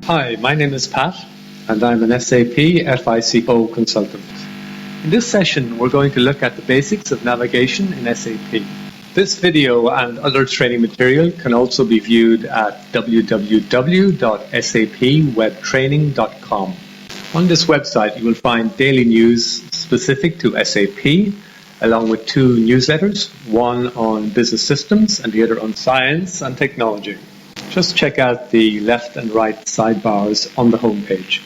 Hi, my name is Pat, and I'm an SAP FICO consultant. In this session, we're going to look at the basics of navigation in SAP. This video and other training material can also be viewed at www.sapwebtraining.com. On this website, you will find daily news specific to SAP, along with two newsletters, one on business systems and the other on science and technology. Just check out the left and right sidebars on the home page.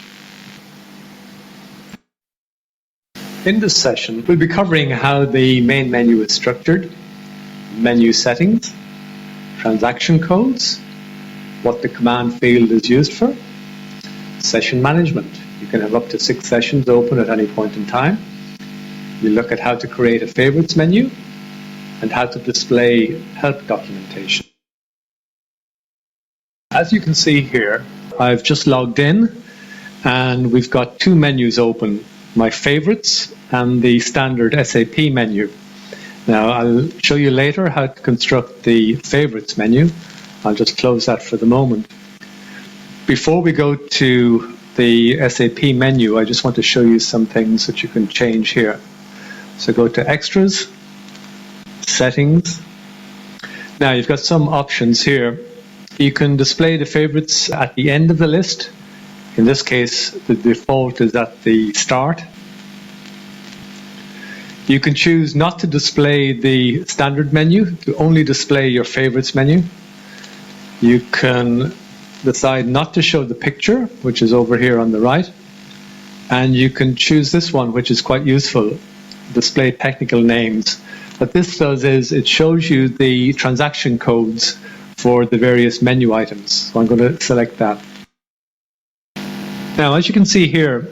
In this session, we'll be covering how the main menu is structured, menu settings, transaction codes, what the command field is used for, session management. You can have up to 6 sessions open at any point in time. We'll look at how to create a favorites menu and how to display help documentation. As you can see here, I've just logged in and we've got 2 menus open, my favorites and the standard SAP menu. Now I'll show you later how to construct the favorites menu. I'll just close that for the moment. Before we go to the SAP menu, I just want to show you some things that you can change here. So go to extras, settings. Now you've got some options here. You can display the favorites at the end of the list. In this case, the default is at the start. You can choose not to display the standard menu, to only display your favorites menu. You can decide not to show the picture, which is over here on the right. And you can choose this one, which is quite useful, display technical names. What this does is it shows you the transaction codes for the various menu items. So I'm going to select that. Now, as you can see here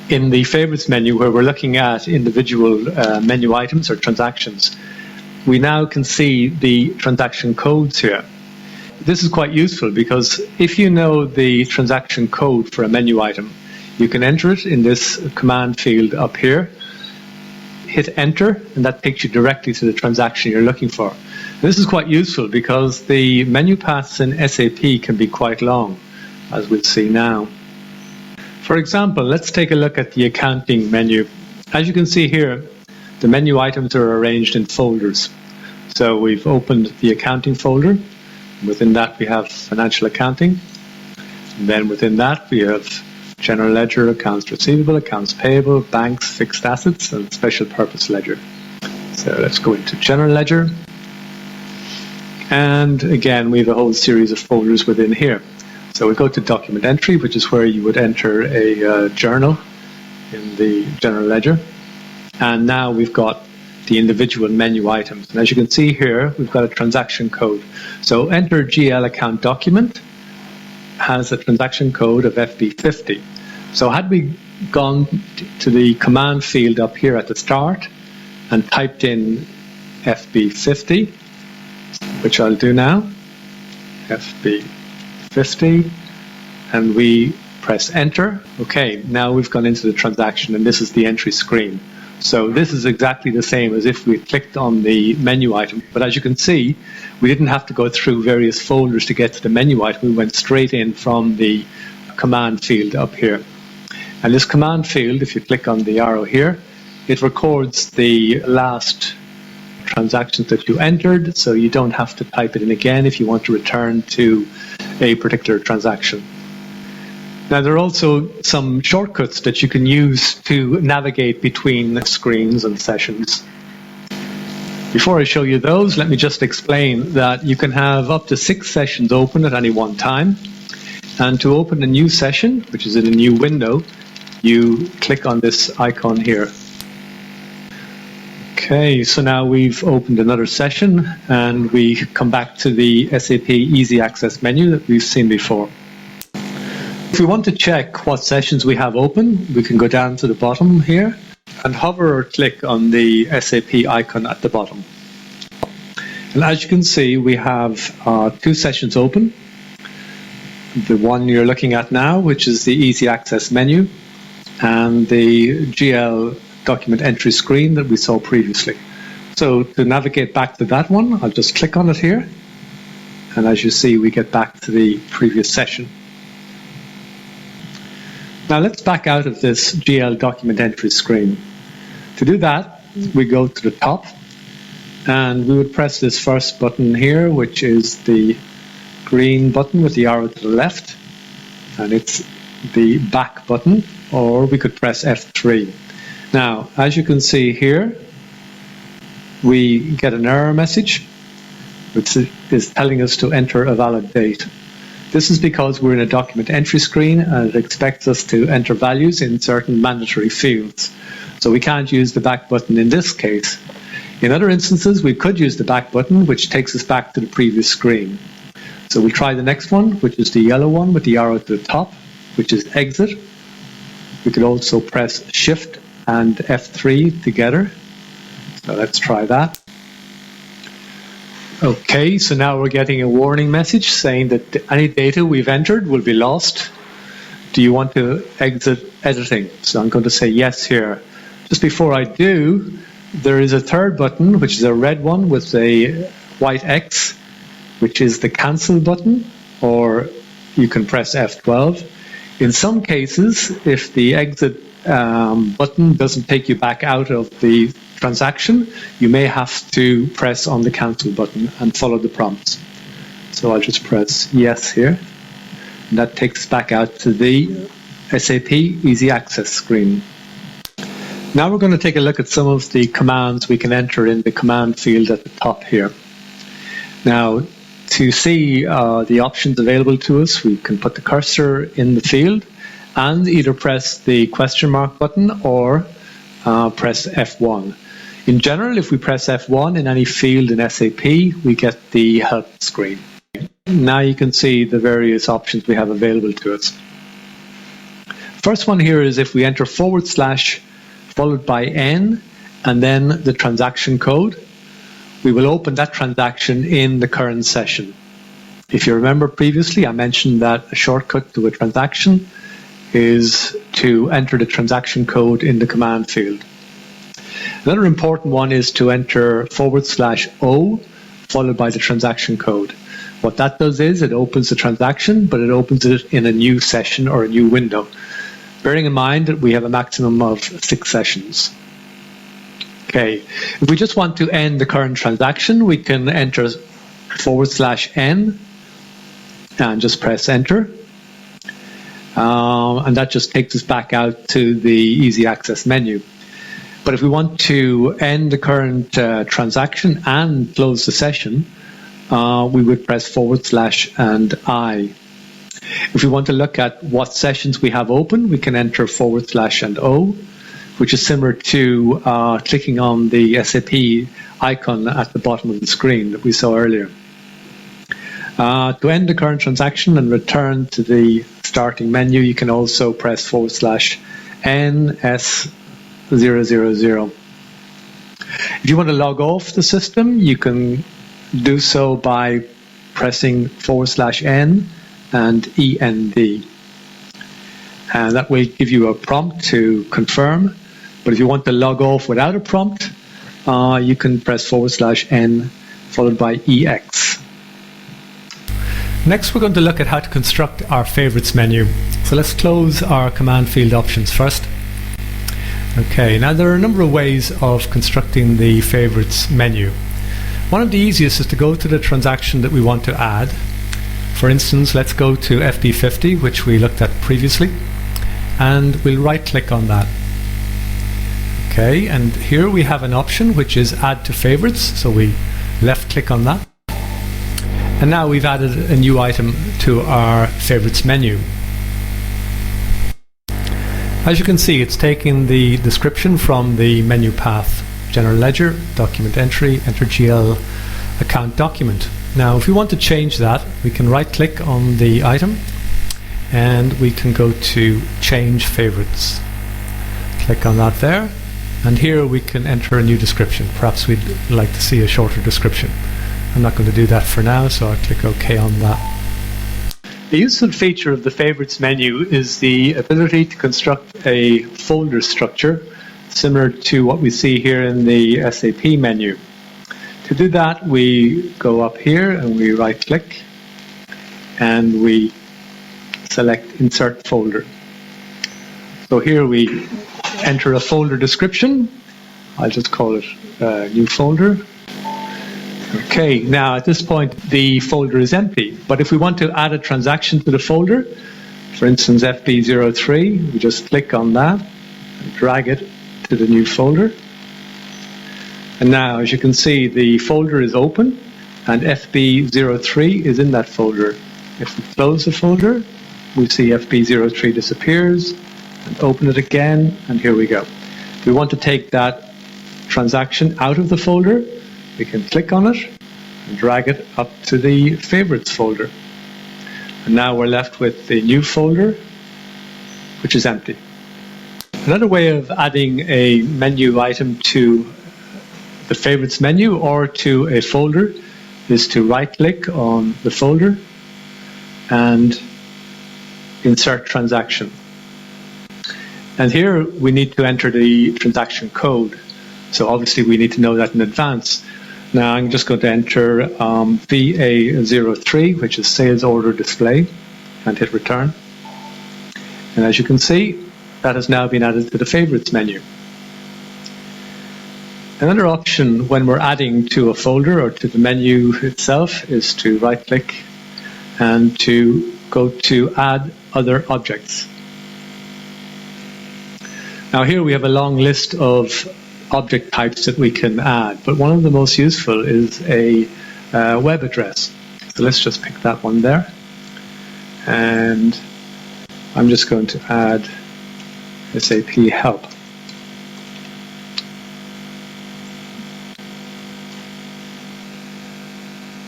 in the favorites menu, where we're looking at individual menu items or transactions, we now can see the transaction codes here. This is quite useful because if you know the transaction code for a menu item, you can enter it in this command field up here, hit enter, and that takes you directly to the transaction you're looking for. This is quite useful because the menu paths in SAP can be quite long, as we'll see now. For example, let's take a look at the accounting menu. As you can see here, the menu items are arranged in folders. So we've opened the accounting folder. Within that we have financial accounting. And then within that we have general ledger, accounts receivable, accounts payable, banks, fixed assets, and special purpose ledger. So let's go into general ledger. And again, we have a whole series of folders within here. So we go to document entry, which is where you would enter a journal in the general ledger. And now we've got the individual menu items. And as you can see here, we've got a transaction code. So enter GL account document has a transaction code of FB50. So had we gone to the command field up here at the start and typed in FB50, which I'll do now, FB50, and we press enter. Okay, now we've gone into the transaction and this is the entry screen. So this is exactly the same as if we clicked on the menu item. But as you can see, we didn't have to go through various folders to get to the menu item. We went straight in from the command field up here. And this command field, if you click on the arrow here, it records the last transactions that you entered, so you don't have to type it in again if you want to return to a particular transaction. Now, there are also some shortcuts that you can use to navigate between screens and sessions. Before I show you those, let me just explain that you can have up to 6 sessions open at any one time. And to open a new session, which is in a new window, you click on this icon here. Okay, so now we've opened another session and we come back to the SAP Easy Access menu that we've seen before. If we want to check what sessions we have open, we can go down to the bottom here and hover or click on the SAP icon at the bottom. And as you can see, we have 2 sessions open. The one you're looking at now, which is the Easy Access menu, and the GL document entry screen that we saw previously. So to navigate back to that one, I'll just click on it here. And as you see, we get back to the previous session. Now let's back out of this GL document entry screen. To do that, we go to the top and we would press this first button here, which is the green button with the arrow to the left, and it's the back button, or we could press F3. Now, as you can see here, we get an error message which is telling us to enter a valid date. This is because we're in a document entry screen and it expects us to enter values in certain mandatory fields. So we can't use the back button in this case. In other instances, we could use the back button, which takes us back to the previous screen. So we'll try the next one, which is the yellow one with the arrow to the top, which is exit. We could also press Shift and F3 together. So let's try that. Okay, so now we're getting a warning message saying that any data we've entered will be lost. Do you want to exit editing? So I'm going to say yes here. Just before I do, there is a third button, which is a red one with a white X, which is the cancel button, or you can press F12. In some cases, if the exit button doesn't take you back out of the transaction, you may have to press on the cancel button and follow the prompts. So I'll just press yes here, and that takes us back out to the SAP Easy Access screen. Now we're going to take a look at some of the commands we can enter in the command field at the top here. Now, to see the options available to us, we can put the cursor in the field and either press the question mark button or press F1. In general, if we press F1 in any field in SAP, we get the help screen. Now you can see the various options we have available to us. First one here is if we enter / followed by N and then the transaction code, we will open that transaction in the current session. If you remember previously, I mentioned that a shortcut to a transaction is to enter the transaction code in the command field. Another important one is to enter /O followed by the transaction code. What that does is it opens the transaction, but it opens it in a new session or a new window, bearing in mind that we have a maximum of 6 sessions. Okay, if we just want to end the current transaction, we can enter /N and just press enter. And that just takes us back out to the Easy Access menu. But if we want to end the current transaction and close the session, we would press / and I. If we want to look at what sessions we have open, we can enter / and O, which is similar to clicking on the SAP icon at the bottom of the screen that we saw earlier. To end the current transaction and return to the starting menu, you can also press /NS000. If you want to log off the system, you can do so by pressing /N and END. And that will give you a prompt to confirm. But if you want to log off without a prompt, you can press /N followed by EX. Next, we're going to look at how to construct our favorites menu. So let's close our command field options first. Okay, now there are a number of ways of constructing the favorites menu. One of the easiest is to go to the transaction that we want to add. For instance, let's go to FB50, which we looked at previously, and we'll right click on that. Okay, and here we have an option which is add to favorites, so we left click on that. And now we've added a new item to our favorites menu. As you can see, it's taking the description from the menu path: General Ledger, Document Entry, Enter GL, Account Document. Now, if we want to change that, we can right click on the item and we can go to Change Favorites. Click on that there, and here we can enter a new description. Perhaps we'd like to see a shorter description. I'm not going to do that for now, so I'll click OK on that. A useful feature of the Favorites menu is the ability to construct a folder structure similar to what we see here in the SAP menu. To do that, we go up here and we right click and we select Insert Folder. So here we enter a folder description. I'll just call it new folder. Okay, now at this point the folder is empty, but if we want to add a transaction to the folder, for instance FB03, we just click on that and drag it to the new folder. And now, as you can see, the folder is open and FB03 is in that folder. If we close the folder, we see FB03 disappears, and open it again, and here we go. If we want to take that transaction out of the folder, we can click on it and drag it up to the favorites folder. And now we're left with the new folder, which is empty. Another way of adding a menu item to the favorites menu or to a folder is to right-click on the folder and insert transaction. And here we need to enter the transaction code. So obviously we need to know that in advance. Now I'm just going to enter VA03, which is sales order display, and hit return. And as you can see, that has now been added to the favorites menu. Another option when we're adding to a folder or to the menu itself is to right-click and to go to add other objects. Now here we have a long list of object types that we can add, but one of the most useful is a web address. So let's just pick that one there, and I'm just going to add SAP help.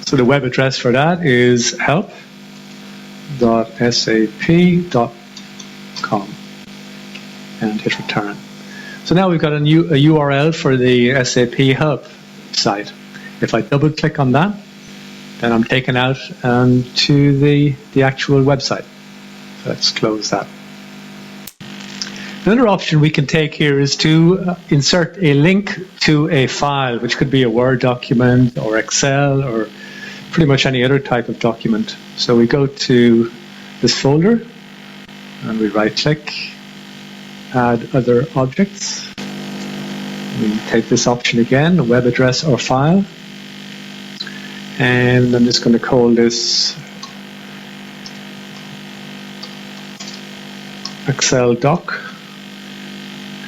So the web address for that is help.sap.com and hit return. So now we've got a URL for the SAP help site. If I double click on that, then I'm taken out to the actual website. So let's close that. Another option we can take here is to insert a link to a file, which could be a Word document or Excel or pretty much any other type of document. So we go to this folder and we right-click, add other objects. We take this option again, a web address or file, and I'm just going to call this Excel doc.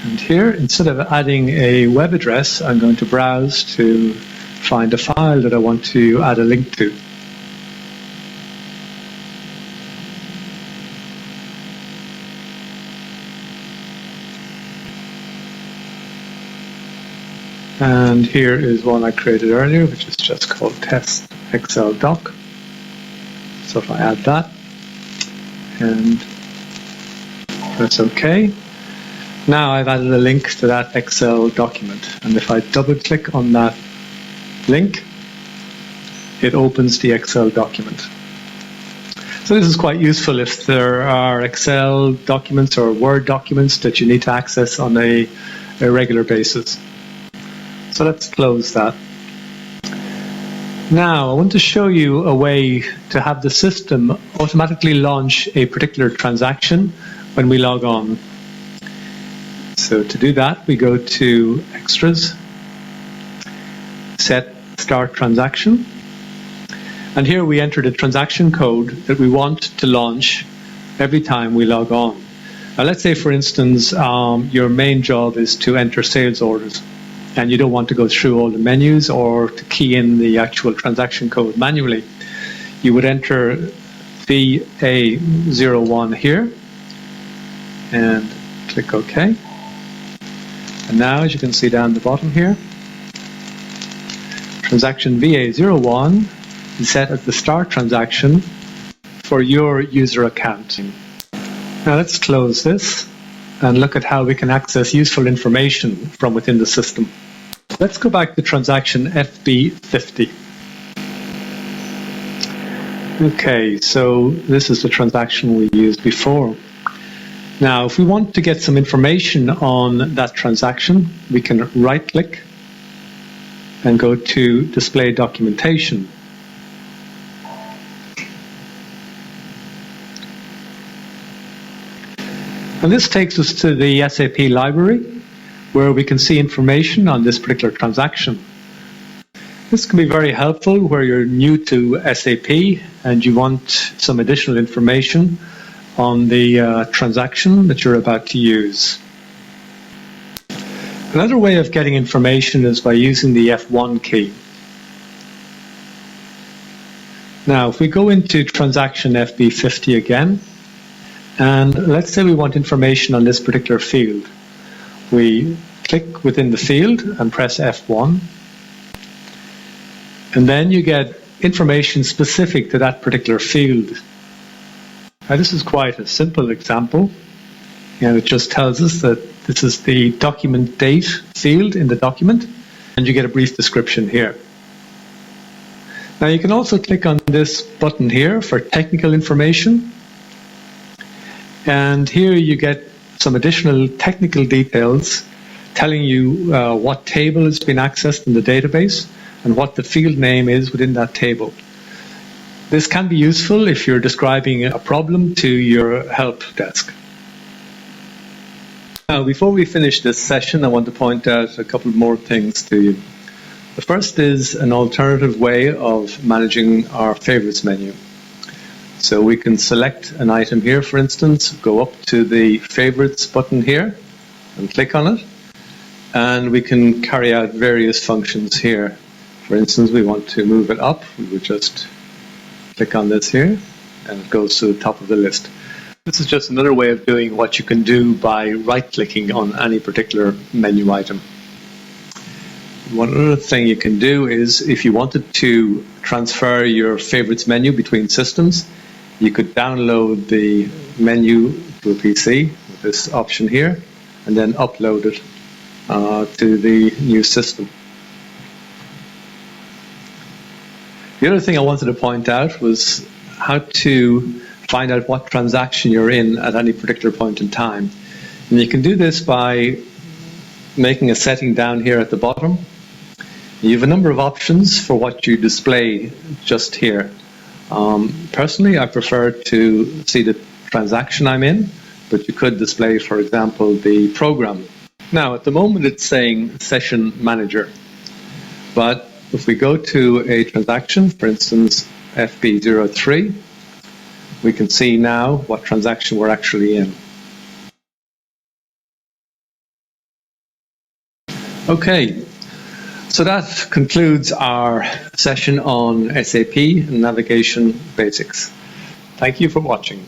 And here, instead of adding a web address, I'm going to browse to find a file that I want to add a link to. And here is one I created earlier, which is just called test Excel doc. So if I add that and press OK, now I've added a link to that Excel document. And if I double click on that link, it opens the Excel document. So this is quite useful if there are Excel documents or Word documents that you need to access on a regular basis. So let's close that. Now I want to show you a way to have the system automatically launch a particular transaction when we log on. So to do that, we go to Extras, Set Start Transaction, and here we enter the transaction code that we want to launch every time we log on. Now let's say, for instance, your main job is to enter sales orders, and you don't want to go through all the menus or to key in the actual transaction code manually. You would enter VA01 here and click OK. And now, as you can see down the bottom here, transaction VA01 is set as the start transaction for your user account. Now let's close this and look at how we can access useful information from within the system. Let's go back to transaction FB50. Okay, so this is the transaction we used before. Now, if we want to get some information on that transaction, we can right-click and go to Display Documentation. And this takes us to the SAP library, where we can see information on this particular transaction. This can be very helpful where you're new to SAP and you want some additional information on the transaction that you're about to use. Another way of getting information is by using the F1 key. Now, if we go into transaction FB50 again, and let's say we want information on this particular field. We click within the field and press F1, and then you get information specific to that particular field. Now, this is quite a simple example, and it just tells us that this is the document date field in the document, and you get a brief description here. Now, you can also click on this button here for technical information, and here you get some additional technical details telling you what table has been accessed in the database and what the field name is within that table. This can be useful if you're describing a problem to your help desk. Now, before we finish this session, I want to point out a couple more things to you. The first is an alternative way of managing our favorites menu. So we can select an item here, for instance, go up to the favorites button here and click on it, and we can carry out various functions here. For instance, we want to move it up, we would just click on this here and it goes to the top of the list. This is just another way of doing what you can do by right-clicking on any particular menu item. One other thing you can do is, if you wanted to transfer your favorites menu between systems, you could download the menu to a PC with this option here, and then upload it to the new system. The other thing I wanted to point out was how to find out what transaction you're in at any particular point in time. And you can do this by making a setting down here at the bottom. You have a number of options for what you display just here. Personally, I prefer to see the transaction I'm in, but you could display, for example, the program. Now, at the moment it's saying Session Manager, but if we go to a transaction, for instance, FB03, we can see now what transaction we're actually in. Okay. So that concludes our session on SAP and Navigation Basics. Thank you for watching.